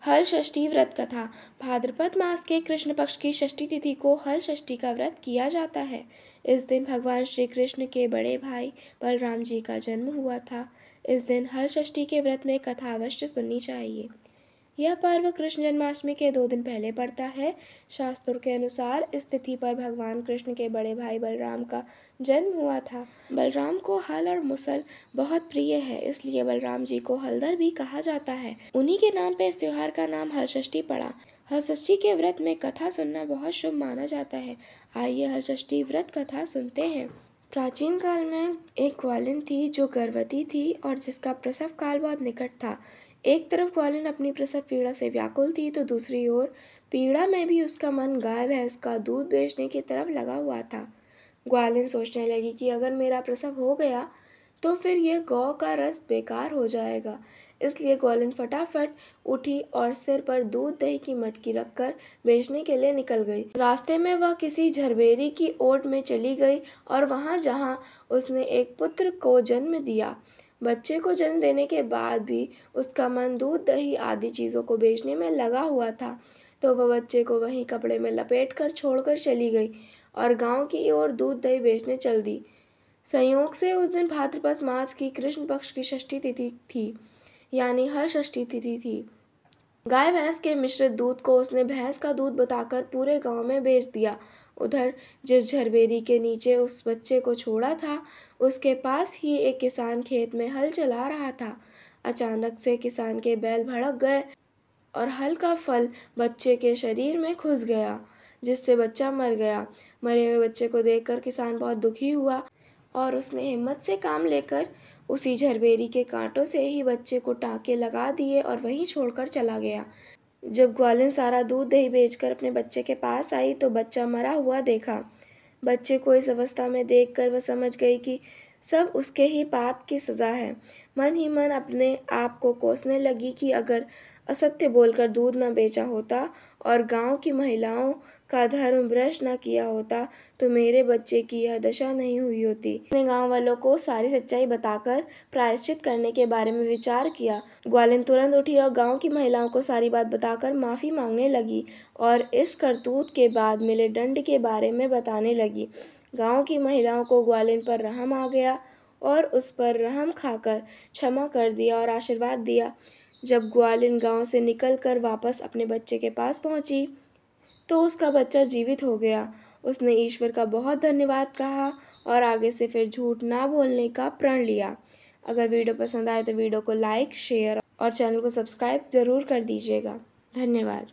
हल षष्ठी व्रत कथा। भाद्रपद मास के कृष्ण पक्ष की षष्ठी तिथि को हल षष्ठी का व्रत किया जाता है। इस दिन भगवान श्री कृष्ण के बड़े भाई बलराम जी का जन्म हुआ था। इस दिन हल षष्ठी के व्रत में कथा अवश्य सुननी चाहिए। यह पर्व कृष्ण जन्माष्टमी के 2 दिन पहले पड़ता है। शास्त्रों के अनुसार इस तिथि पर भगवान कृष्ण के बड़े भाई बलराम का जन्म हुआ था। बलराम को हल और मुसल बहुत प्रिय है, इसलिए बलराम जी को हलधर भी कहा जाता है। उन्हीं के नाम पे इस त्योहार का नाम हल षष्ठी पड़ा। हल षष्ठी के व्रत में कथा सुनना बहुत शुभ माना जाता है। आइए हल षष्ठी व्रत कथा सुनते हैं। प्राचीन काल में एक ग्वालिन थी जो गर्भवती थी और जिसका प्रसव काल बहुत निकट था। एक तरफ ग्वालिन अपनी प्रसव पीड़ा से व्याकुल थी तो दूसरी ओर पीड़ा में भी उसका मन गाय भैंस का दूध बेचने की तरफ लगा हुआ था। ग्वालिन सोचने लगी कि अगर मेरा प्रसव हो गया तो फिर यह गौ का रस बेकार हो जाएगा। इसलिए ग्वालिन फटाफट उठी और सिर पर दूध दही की मटकी रखकर बेचने के लिए निकल गई। रास्ते में वह किसी झरबेरी की ओट में चली गई और वहां जहां उसने एक पुत्र को जन्म दिया। बच्चे को जन्म देने के बाद भी उसका मन दूध दही आदि चीज़ों को बेचने में लगा हुआ था, तो वह बच्चे को वहीं कपड़े में लपेटकर छोड़कर चली गई और गांव की ओर दूध दही बेचने चल दी। संयोग से उस दिन भाद्रपद मास की कृष्ण पक्ष की षष्ठी तिथि थी, यानी हर षष्ठी तिथि थी। गाय भैंस के मिश्रित दूध को उसने भैंस का दूध बताकर पूरे गांव में बेच दिया। उधर जिस झरबेरी के नीचे उस बच्चे को छोड़ा था, उसके पास ही एक किसान खेत में हल चला रहा था। अचानक से किसान के बैल भड़क गए और हल का फल बच्चे के शरीर में घुस गया, जिससे बच्चा मर गया। मरे हुए बच्चे को देखकर किसान बहुत दुखी हुआ और उसने हिम्मत से काम लेकर उसी झरबेरी के कांटों से ही बच्चे को टाँके लगा दिए और वहीं छोड़कर चला गया। जब ग्वालिन सारा दूध दही बेचकर अपने बच्चे के पास आई तो बच्चा मरा हुआ देखा। बच्चे को इस अवस्था में देखकर वह समझ गई कि सब उसके ही पाप की सज़ा है। मन ही मन अपने आप को कोसने लगी कि अगर असत्य बोलकर दूध न बेचा होता और गांव की महिलाओं का धर्म भ्रष्ट न किया होता तो मेरे बच्चे की यह दशा नहीं हुई होती। उसने गांव वालों को सारी सच्चाई बताकर प्रायश्चित करने के बारे में विचार किया। ग्वालिन तुरंत उठी और गांव की महिलाओं को सारी बात बताकर माफ़ी मांगने लगी और इस करतूत के बाद मिले दंड के बारे में बताने लगी। गांव की महिलाओं को ग्वालिन पर रहम आ गया और उस पर रहम खाकर क्षमा कर दिया और आशीर्वाद दिया। जब ग्वालिन गांव से निकलकर वापस अपने बच्चे के पास पहुंची तो उसका बच्चा जीवित हो गया। उसने ईश्वर का बहुत धन्यवाद कहा और आगे से फिर झूठ ना बोलने का प्रण लिया। अगर वीडियो पसंद आए तो वीडियो को लाइक, शेयर और चैनल को सब्सक्राइब ज़रूर कर दीजिएगा। धन्यवाद।